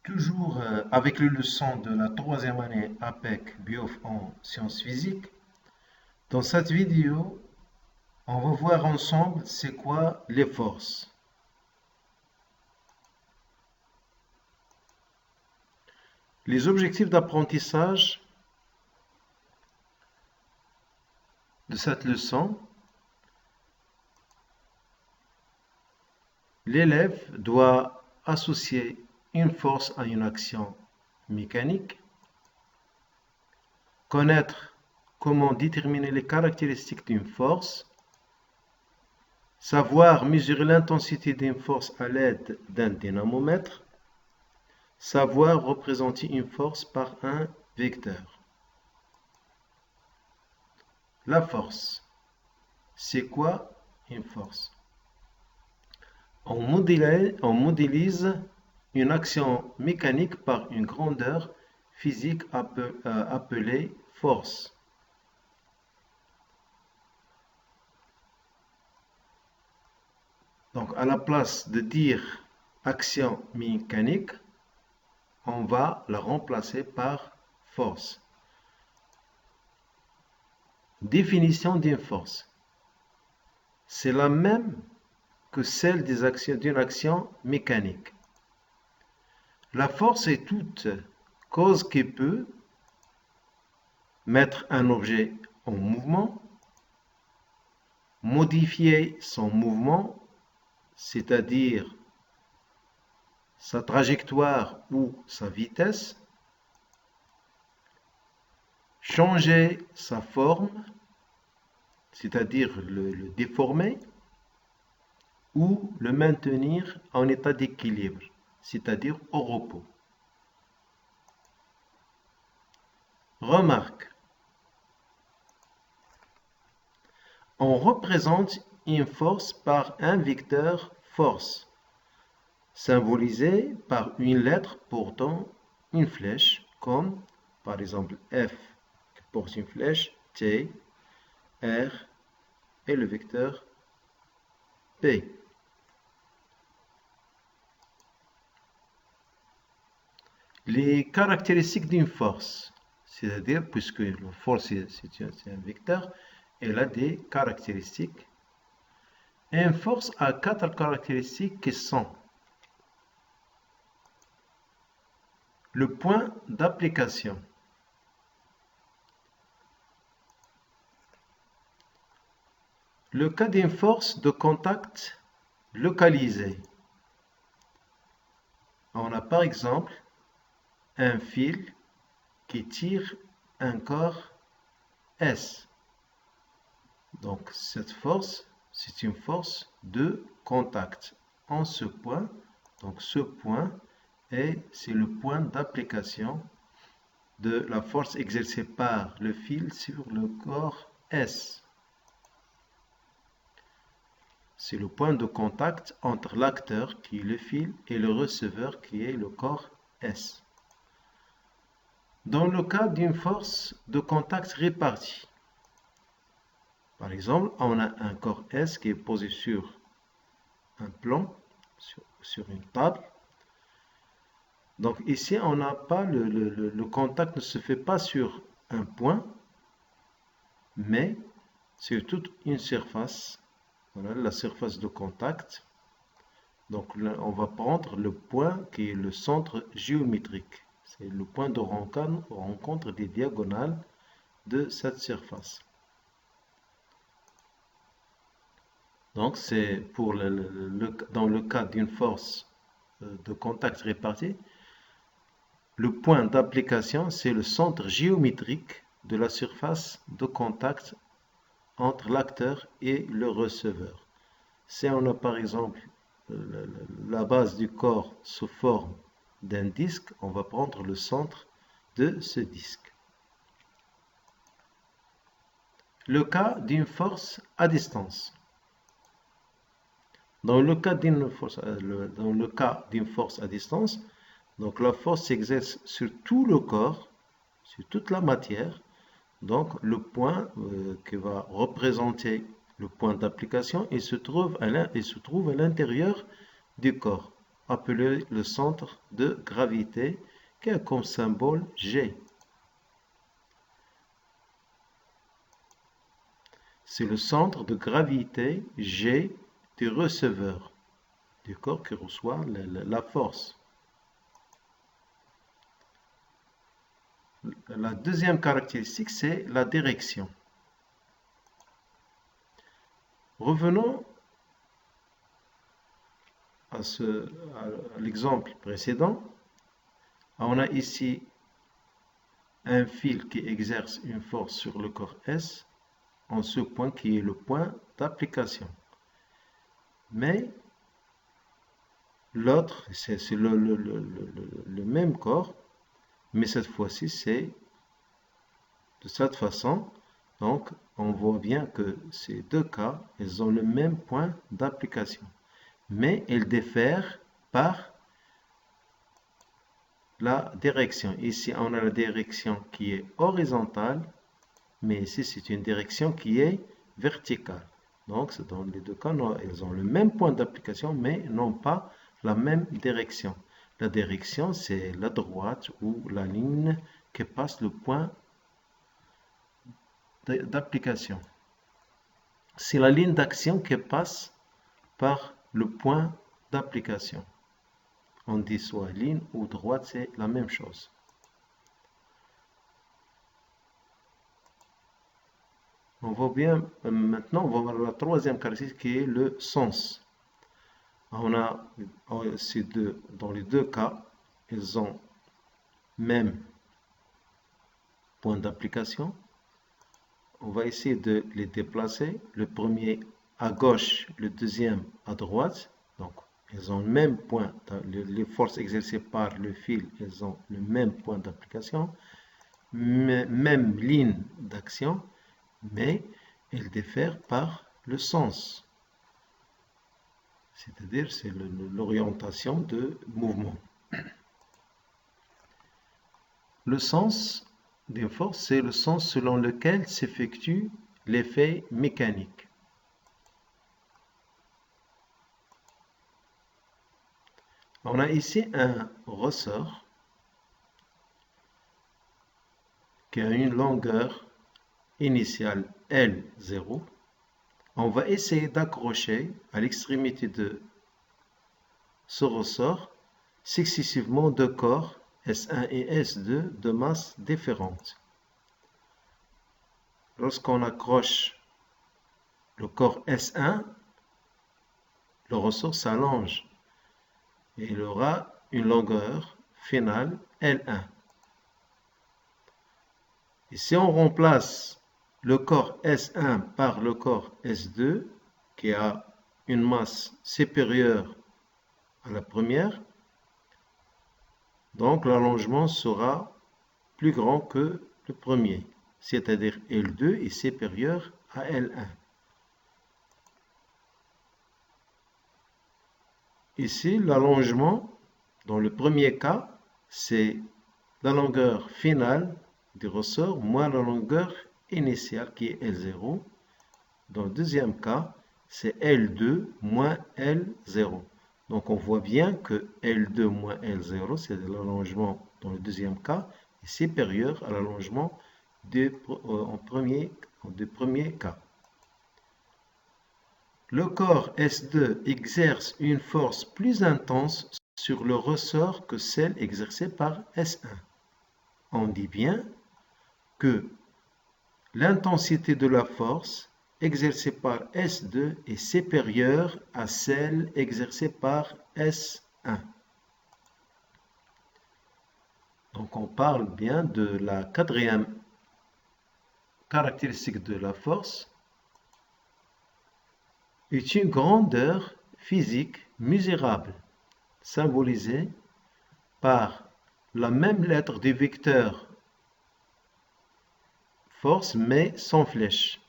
Toujours avec les leçons de la troisième année APEC Bio en sciences physiques. Dans cette vidéo, on va voir ensemble c'est quoi les forces. Les objectifs d'apprentissage de cette leçon. L'élève doit associer une force à une action mécanique, connaître comment déterminer les caractéristiques d'une force, savoir mesurer l'intensité d'une force à l'aide d'un dynamomètre, savoir représenter une force par un vecteur. La force, c'est quoi une force? On modélise une action mécanique par une grandeur physique appelée force. Donc, à la place de dire action mécanique, on va la remplacer par force. Définition d'une force. C'est la même que celle d'une action mécanique. La force est toute cause qui peut mettre un objet en mouvement, modifier son mouvement, c'est-à-dire sa trajectoire ou sa vitesse, changer sa forme, c'est-à-dire le déformer, ou le maintenir en état d'équilibre, c'est-à-dire au repos. Remarque, on représente une force par un vecteur force, symbolisé par une lettre portant une flèche, comme par exemple F qui porte une flèche, T, R et le vecteur P. Les caractéristiques d'une force, c'est-à-dire, puisque la force c'est un vecteur, elle a des caractéristiques. Une force a 4 caractéristiques qui sont le point d'application, le cas d'une force de contact localisée. On a par exemple un fil qui tire un corps S. Donc cette force, c'est une force de contact en ce point. Donc ce point, c'est le point d'application de la force exercée par le fil sur le corps S. C'est le point de contact entre l'acteur qui est le fil et le receveur qui est le corps S. Dans le cas d'une force de contact répartie, par exemple, on a un corps S qui est posé sur un plan, sur une table. Donc ici, on n'a pas le contact ne se fait pas sur un point, mais sur toute une surface. Voilà la surface de contact. Donc là, on va prendre le point qui est le centre géométrique. C'est le point de rencontre des diagonales de cette surface. Donc c'est pour dans le cas d'une force de contact répartie, le point d'application, c'est le centre géométrique de la surface de contact entre l'acteur et le receveur. Si on a par exemple la base du corps sous forme d'un disque, on va prendre le centre de ce disque. Le cas d'une force à distance. Dans le cas d'une force à distance, donc la force s'exerce sur tout le corps, sur toute la matière. Donc le point qui va représenter le point d'application, il se trouve à l'intérieur du corps. appelé le centre de gravité qui a comme symbole G. C'est le centre de gravité G du receveur, du corps qui reçoit la force. La deuxième caractéristique, c'est la direction. Revenons à l'exemple précédent. On a ici un fil qui exerce une force sur le corps S en ce point qui est le point d'application. Mais l'autre, c'est le même corps, mais cette fois-ci, c'est de cette façon. Donc, on voit bien que ces deux cas, ils ont le même point d'application. Mais ils diffèrent par la direction. Ici, on a la direction qui est horizontale, mais ici, c'est une direction qui est verticale. Donc, dans les deux cas, ils ont le même point d'application, mais non pas la même direction. La direction, c'est la droite ou la ligne qui passe le point d'application. C'est la ligne d'action qui passe par le point d'application. On dit soit ligne ou droite, c'est la même chose. On voit bien, maintenant, on va voir la troisième caractéristique qui est le sens. On a ces deux, dans les deux cas, ils ont même point d'application. On va essayer de les déplacer. Le premier à gauche, le deuxième à droite. Donc, ils ont le même point. Les forces exercées par le fil, elles ont le même point d'application, même ligne d'action, mais elles diffèrent par le sens. C'est-à-dire, c'est l'orientation de mouvement. Le sens d'une force, c'est le sens selon lequel s'effectue l'effet mécanique. On a ici un ressort qui a une longueur initiale L0. On va essayer d'accrocher à l'extrémité de ce ressort successivement deux corps S1 et S2 de masse différentes. Lorsqu'on accroche le corps S1, le ressort s'allonge et il aura une longueur finale L1. Et si on remplace le corps S1 par le corps S2, qui a une masse supérieure à la première, donc l'allongement sera plus grand que le premier, c'est-à-dire L2 est supérieur à L1. Ici, l'allongement, dans le premier cas, c'est la longueur finale du ressort moins la longueur initiale qui est L0. Dans le deuxième cas, c'est L2 moins L0. Donc on voit bien que L2 moins L0, c'est l'allongement dans le deuxième cas, est supérieur à l'allongement du premier cas. Le corps S2 exerce une force plus intense sur le ressort que celle exercée par S1. On dit bien que l'intensité de la force exercée par S2 est supérieure à celle exercée par S1. Donc on parle bien de la quatrième caractéristique de la force, est une grandeur physique mesurable, symbolisée par la même lettre du vecteur force mais sans flèche,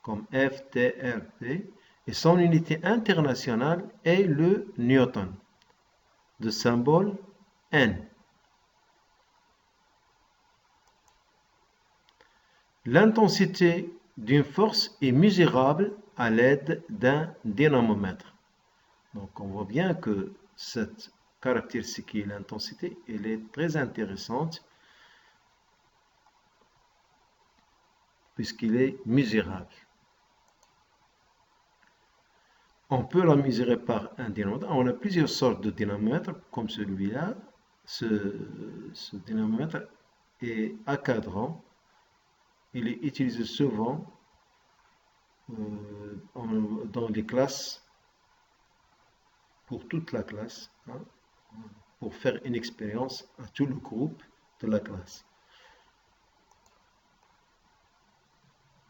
comme F, T, R, P, et son unité internationale est le newton, de symbole N. L'intensité d'une force est mesurable à l'aide d'un dynamomètre. Donc on voit bien que cette caractéristique qui est l'intensité, elle est très intéressante puisqu'il est mesurable. On peut la mesurer par un dynamomètre. On a plusieurs sortes de dynamomètres, comme celui-là. Ce dynamomètre est à cadran. Il est utilisé souvent dans les classes, pour toute la classe, hein, pour faire une expérience à tout le groupe de la classe.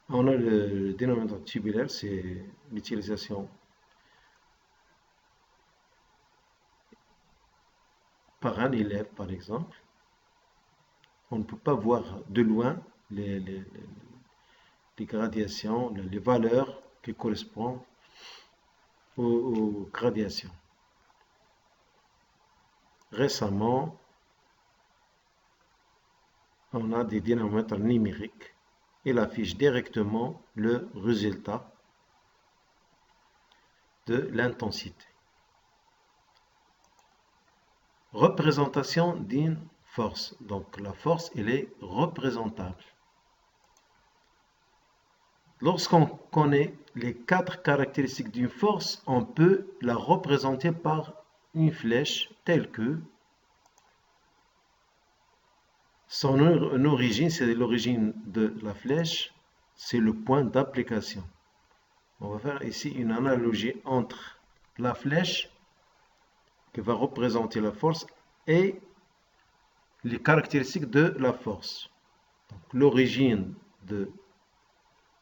On a le dénominateur tubulaire, c'est l'utilisation par un élève, par exemple. On ne peut pas voir de loin les gradations, les valeurs qui correspondent aux gradations. Récemment, on a des dynamomètres numériques. Il affiche directement le résultat de l'intensité. Représentation d'une force. Donc la force, elle est représentable. Lorsqu'on connaît les 4 caractéristiques d'une force, on peut la représenter par une flèche telle que son origine, c'est l'origine de la flèche, c'est le point d'application. On va faire ici une analogie entre la flèche qui va représenter la force et les caractéristiques de la force. L'origine de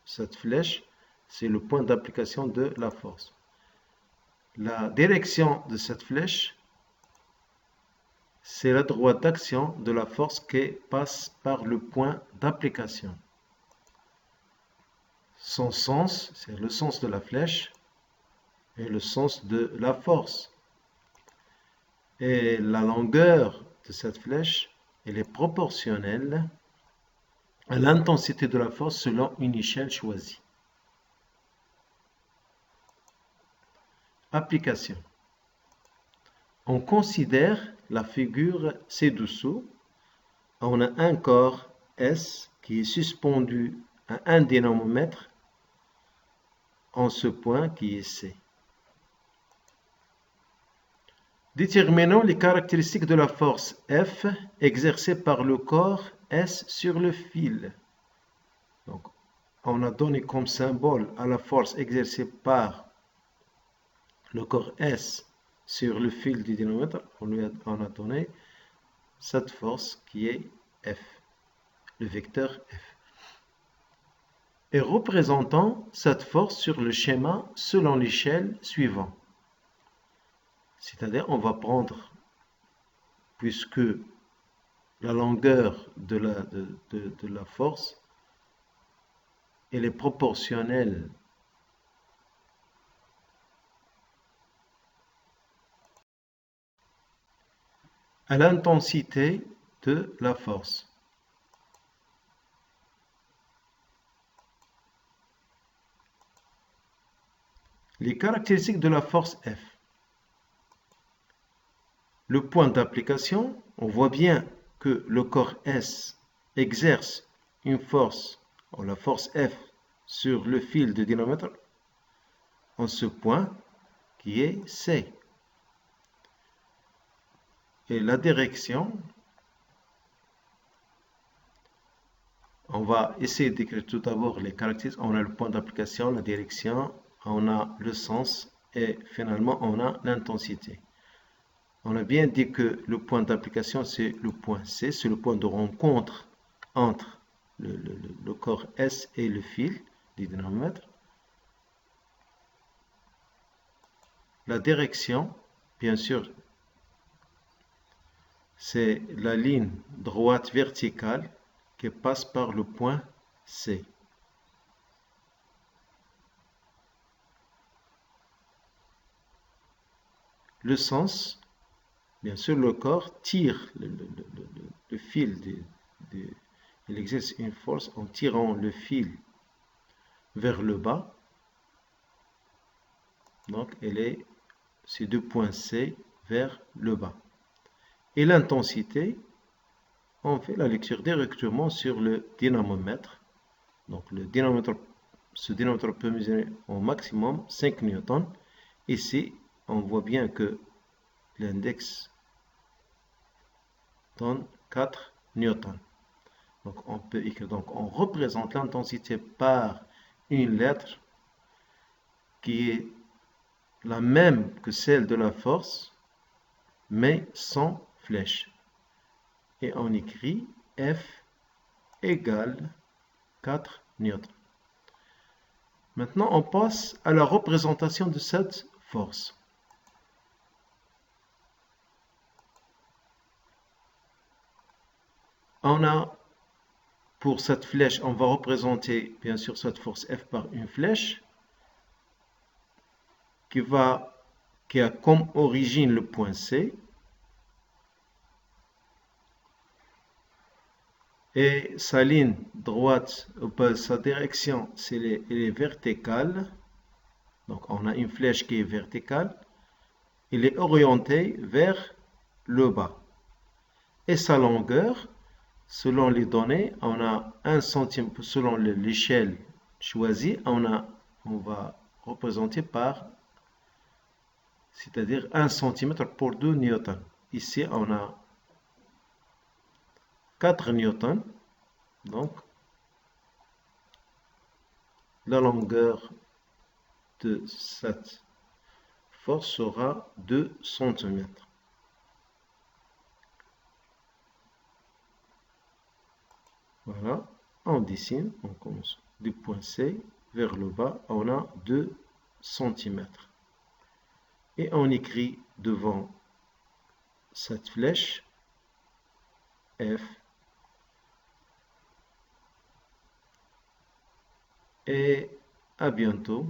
cette flèche, c'est le point d'application de la force. La direction de cette flèche, c'est la droite d'action de la force qui passe par le point d'application. Son sens, c'est le sens de la flèche et le sens de la force. Et la longueur de cette flèche, elle est proportionnelle à l'intensité de la force selon une échelle choisie. Application. On considère la figure ci-dessous. On a un corps S qui est suspendu à un dynamomètre en ce point qui est C. Déterminons les caractéristiques de la force F exercée par le corps S sur le fil. Donc, on a donné comme symbole à la force exercée par le corps S sur le fil du dynamomètre. On a donné cette force qui est F, le vecteur F. Et représentons cette force sur le schéma selon l'échelle suivante. C'est-à-dire, on va prendre, puisque la longueur de la force, elle est proportionnelle à l'intensité de la force. Les caractéristiques de la force F. Le point d'application, on voit bien que le corps S exerce une force, ou la force F, sur le fil de dynamomètre en ce point qui est C. Et la direction, on va essayer d'écrire tout d'abord les caractéristiques. On a le point d'application, la direction, on a le sens et finalement on a l'intensité. On a bien dit que le point d'application, c'est le point C, c'est le point de rencontre entre le corps S et le fil du dynamomètre. La direction, bien sûr, c'est la ligne droite verticale qui passe par le point C. Le sens, bien sûr, le corps tire le fil, il exerce une force en tirant le fil vers le bas. Donc, ces deux points C vers le bas. Et l'intensité, on fait la lecture directement sur le dynamomètre. Donc ce dynamomètre peut mesurer au maximum 5 newtons. Ici, on voit bien que l'index donne 4 newtons. Donc on peut écrire, donc on représente l'intensité par une lettre qui est la même que celle de la force, mais sans flèche. Et on écrit F égale 4 newtons. Maintenant, on passe à la représentation de cette force. On a, pour cette flèche, on va représenter bien sûr cette force F par une flèche qui a comme origine le point C. Et sa ligne droite, sa direction, elle est verticale. Donc on a une flèche qui est verticale. Elle est orientée vers le bas. Et sa longueur, selon les données, on a 1 centime, selon l'échelle choisie, on va représenter par, c'est-à-dire 1 cm pour 2 newtons. Ici, on a 4 newtons. Donc, la longueur de cette force sera 2 cm. Voilà, on dessine, on commence du point C vers le bas, on a 2 cm. Et on écrit devant cette flèche F et à bientôt.